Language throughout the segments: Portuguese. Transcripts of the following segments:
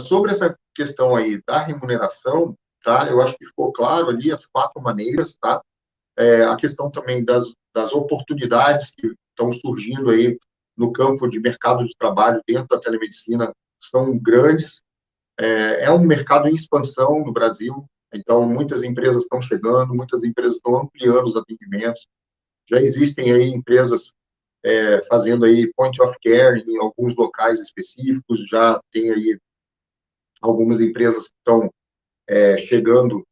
Sobre essa questão aí da remuneração, tá? Eu acho que ficou claro ali as 4 maneiras, tá? A questão também das oportunidades que estão surgindo aí no campo de mercado de trabalho dentro da telemedicina são grandes. É um mercado em expansão no Brasil, então muitas empresas estão chegando, muitas empresas estão ampliando os atendimentos. Já existem aí empresas fazendo aí point of care em alguns locais específicos, já tem aí algumas empresas que estão chegando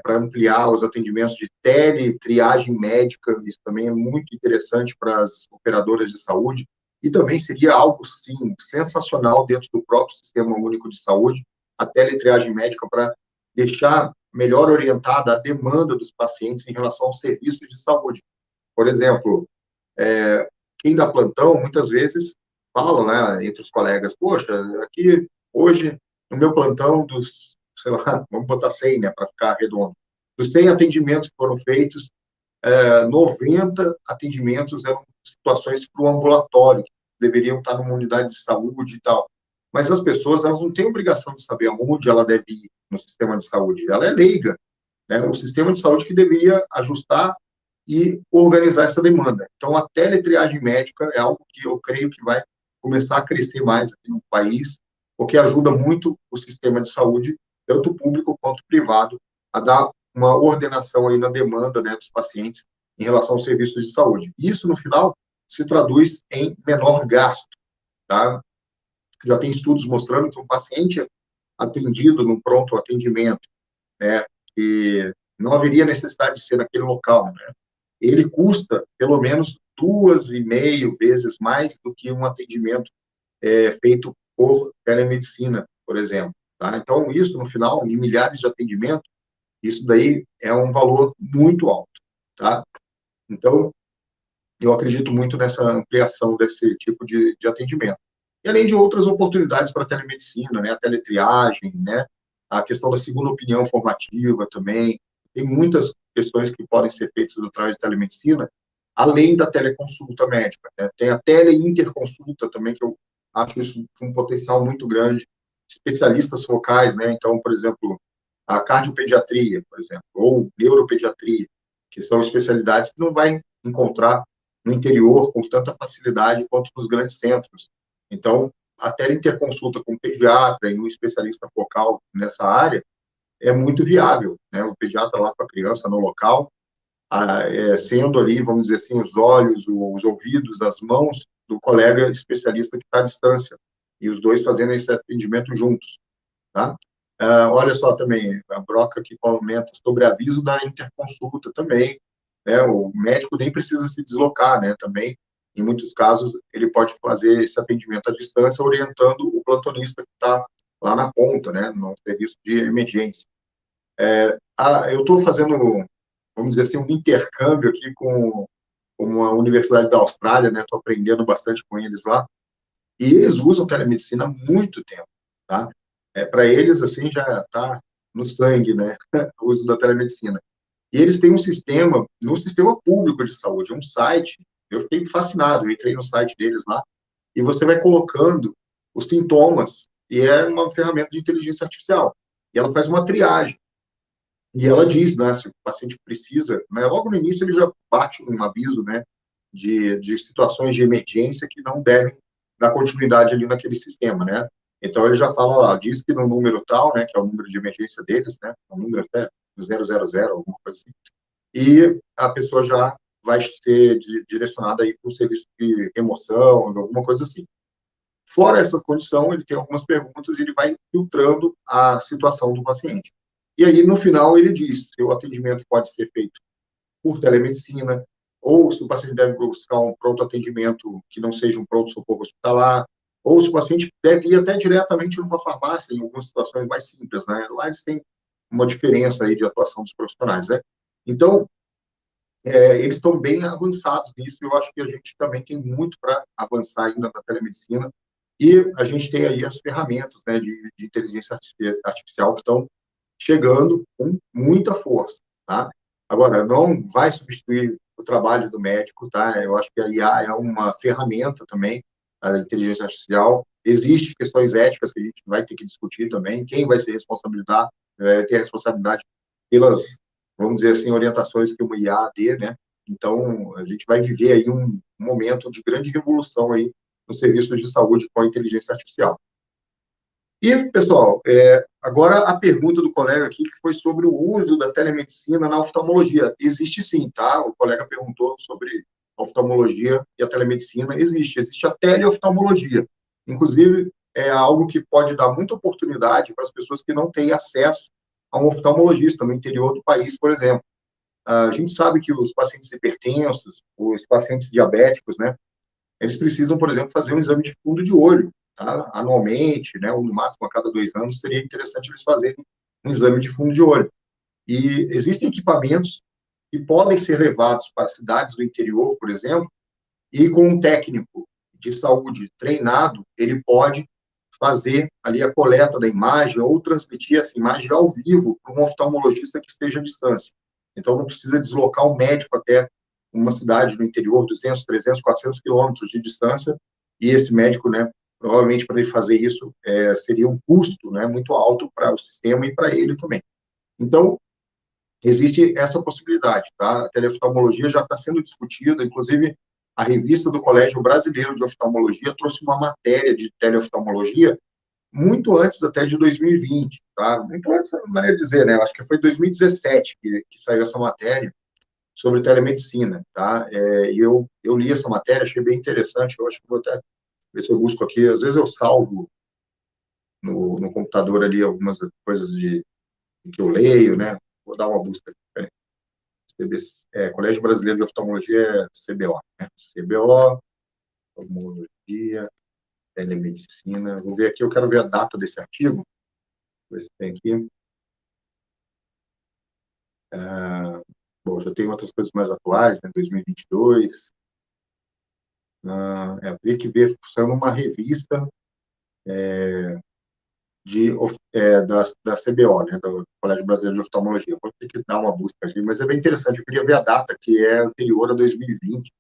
para ampliar os atendimentos de teletriagem médica, isso também é muito interessante para as operadoras de saúde, e também seria algo, sim, sensacional dentro do próprio Sistema Único de Saúde, a teletriagem médica para deixar melhor orientada a demanda dos pacientes em relação aos serviços de saúde. Por exemplo, quem dá plantão, muitas vezes, falam, né, entre os colegas, poxa, aqui, hoje, no meu plantão dos, sei lá, vamos botar 100, né, para ficar redondo, dos 100 atendimentos que foram feitos, 90 atendimentos eram situações para o ambulatório, que deveriam estar numa unidade de saúde e tal. Mas as pessoas, elas não têm obrigação de saber aonde ela deve ir no sistema de saúde. Ela é leiga, né? O sistema de saúde que deveria ajustar e organizar essa demanda. Então, a teletriagem médica é algo que eu creio que vai começar a crescer mais aqui no país, porque ajuda muito o sistema de saúde, tanto público quanto privado, a dar uma ordenação aí na demanda, né, dos pacientes em relação aos serviços de saúde. Isso, no final, se traduz em menor gasto, tá? Já tem estudos mostrando que um paciente atendido no pronto atendimento, né, que não haveria necessidade de ser naquele local, né, ele custa pelo menos 2,5 vezes mais do que um atendimento feito por telemedicina, por exemplo. Tá? Então, isso, no final, em milhares de atendimentos, isso daí é um valor muito alto. Tá? Então, eu acredito muito nessa ampliação desse tipo de atendimento. E além de outras oportunidades para a telemedicina, né? A teletriagem, né? A questão da segunda opinião formativa também. Tem muitas questões que podem ser feitas através de telemedicina, além da teleconsulta médica. Né? Tem a teleinterconsulta também, que eu acho isso um potencial muito grande. Especialistas focais, né? Então, por exemplo, a cardiopediatria, por exemplo, ou neuropediatria, que são especialidades que não vai encontrar no interior com tanta facilidade quanto nos grandes centros. Então, a teleinterconsulta com um pediatra e um especialista focal nessa área é muito viável, né? O pediatra lá com a criança no local, sendo ali, vamos dizer assim, os olhos, os ouvidos, as mãos do colega especialista que está à distância, e os dois fazendo esse atendimento juntos, tá? Olha só também, a Broca que comenta sobre aviso da interconsulta também, né? O médico nem precisa se deslocar, né? Também, em muitos casos, ele pode fazer esse atendimento à distância, orientando o plantonista que está lá na ponta, né? No serviço de emergência. Eu estou fazendo, vamos dizer assim, um intercâmbio aqui com uma universidade da Austrália, né? Estou aprendendo bastante com eles lá, e eles usam telemedicina há muito tempo, tá? Para eles, assim, já está no sangue, né? O uso da telemedicina. E eles têm um sistema, no sistema público de saúde, um site, eu fiquei fascinado, eu entrei no site deles lá, e você vai colocando os sintomas, e é uma ferramenta de inteligência artificial, e ela faz uma triagem, e ela diz, né, se o paciente precisa, né, logo no início ele já bate um aviso, né, de situações de emergência que não devem dar continuidade ali naquele sistema, né, então ele já fala lá, diz que no número tal, né, que é o número de emergência deles, né, o número até 000, alguma coisa assim, e a pessoa já vai ser direcionada aí para um serviço de remoção, alguma coisa assim. Fora essa condição, ele tem algumas perguntas e ele vai filtrando a situação do paciente. E aí, no final, ele diz se o atendimento pode ser feito por telemedicina, ou se o paciente deve buscar um pronto atendimento que não seja um pronto-socorro hospitalar, ou se o paciente deve ir até diretamente numa farmácia, em algumas situações mais simples, né? Lá eles têm uma diferença aí de atuação dos profissionais, né? Então, eles estão bem avançados nisso, e eu acho que a gente também tem muito para avançar ainda na telemedicina, e a gente tem aí as ferramentas, né, de inteligência artificial que estão chegando com muita força, tá? Agora, não vai substituir o trabalho do médico, tá? Eu acho que a IA é uma ferramenta também, a inteligência artificial. Existem questões éticas que a gente vai ter que discutir também, quem vai ser responsabilidade, ter a responsabilidade pelas, vamos dizer assim, orientações que o IA dê, né? Então, a gente vai viver aí um momento de grande revolução aí no serviço de saúde com a inteligência artificial. E, pessoal, agora a pergunta do colega aqui, que foi sobre o uso da telemedicina na oftalmologia. Existe sim, tá? O colega perguntou sobre a oftalmologia e a telemedicina. Existe a teleoftalmologia. Inclusive, é algo que pode dar muita oportunidade para as pessoas que não têm acesso a um oftalmologista no interior do país, por exemplo. A gente sabe que os pacientes hipertensos, os pacientes diabéticos, né, eles precisam, por exemplo, fazer um exame de fundo de olho, tá? Anualmente, né, ou no máximo a cada 2 anos, seria interessante eles fazerem um exame de fundo de olho. E existem equipamentos que podem ser levados para cidades do interior, por exemplo, e com um técnico de saúde treinado, ele pode fazer ali a coleta da imagem ou transmitir essa imagem ao vivo para um oftalmologista que esteja à distância. Então, não precisa deslocar o médico até uma cidade no interior, 200, 300, 400 quilômetros de distância, e esse médico, né, provavelmente para ele fazer isso, seria um custo, né, muito alto para o sistema e para ele também. Então, existe essa possibilidade, tá? A teleoftalmologia já está sendo discutida, inclusive a revista do Colégio Brasileiro de Oftalmologia trouxe uma matéria de teleoftalmologia muito antes até de 2020, tá? Muito antes, não maneira de dizer, né? Eu acho que foi 2017 que saiu essa matéria sobre telemedicina, tá? E eu li essa matéria, achei bem interessante, eu acho que vou até ver se eu busco aqui, às vezes eu salvo no computador ali algumas coisas que eu leio, né? Vou dar uma busca aqui, Colégio Brasileiro de Oftalmologia é CBO, né? CBO, oftalmologia, telemedicina. Vou ver aqui, eu quero ver a data desse artigo. Ver se tem aqui. Bom, já tem outras coisas mais atuais, né? 2022. Havia que ver, saiu numa revista da CBO, né? Do Colégio Brasileiro de Oftalmologia. Vou ter que dar uma busca aqui, mas é bem interessante. Eu queria ver a data, que é anterior a 2020.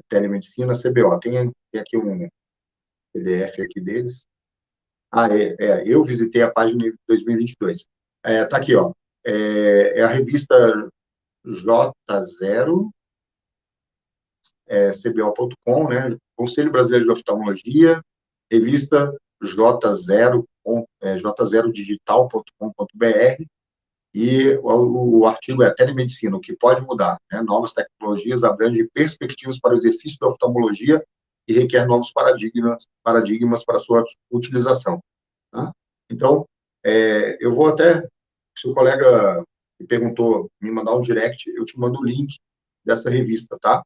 Telemedicina CBO. Tem aqui um PDF aqui deles. Eu visitei a página em 2022. Tá aqui, ó. É a revista J0, cbo.com, né? Conselho Brasileiro de Oftalmologia, revista J0, j0digital.com.br, e o artigo é Telemedicina, o que pode mudar, né? Novas tecnologias abrangem perspectivas para o exercício da oftalmologia e requer novos paradigmas para sua utilização. Tá? Então, eu vou até, se o colega me perguntou, me mandar um direct, eu te mando o link dessa revista, tá?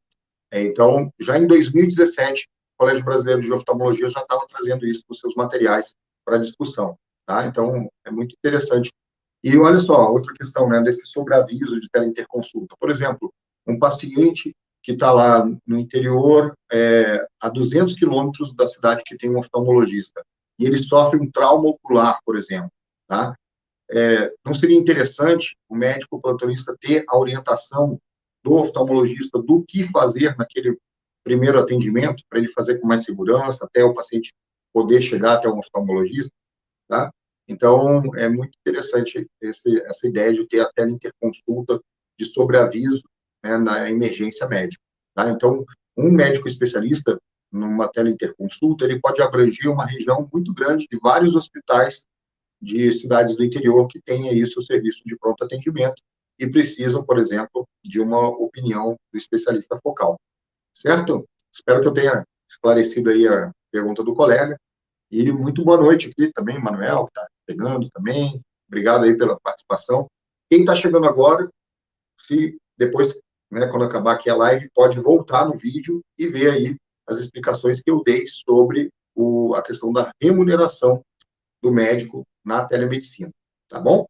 Então, já em 2017, o Colégio Brasileiro de Oftalmologia já estava trazendo isso nos seus materiais para discussão, tá? Então, é muito interessante. E olha só, outra questão, né, desse sobreaviso de teleinterconsulta. Por exemplo, um paciente que está lá no interior, a 200 quilômetros da cidade que tem um oftalmologista, e ele sofre um trauma ocular, por exemplo, tá? Não seria interessante o médico plantonista ter a orientação do oftalmologista do que fazer naquele primeiro atendimento, para ele fazer com mais segurança, até o paciente poder chegar até um oftalmologista, tá? Então, é muito interessante essa ideia de ter a teleinterconsulta de sobreaviso, né, na emergência médica, tá? Então, um médico especialista, numa teleinterconsulta, ele pode abranger uma região muito grande de vários hospitais de cidades do interior que têm aí o seu serviço de pronto atendimento e precisam, por exemplo, de uma opinião do especialista focal. Certo? Espero que eu tenha esclarecido aí a pergunta do colega. E muito boa noite aqui também, Manuel, que está chegando também. Obrigado aí pela participação. Quem está chegando agora, se depois, né, quando acabar aqui a live, pode voltar no vídeo e ver aí as explicações que eu dei sobre a questão da remuneração do médico na telemedicina, tá bom?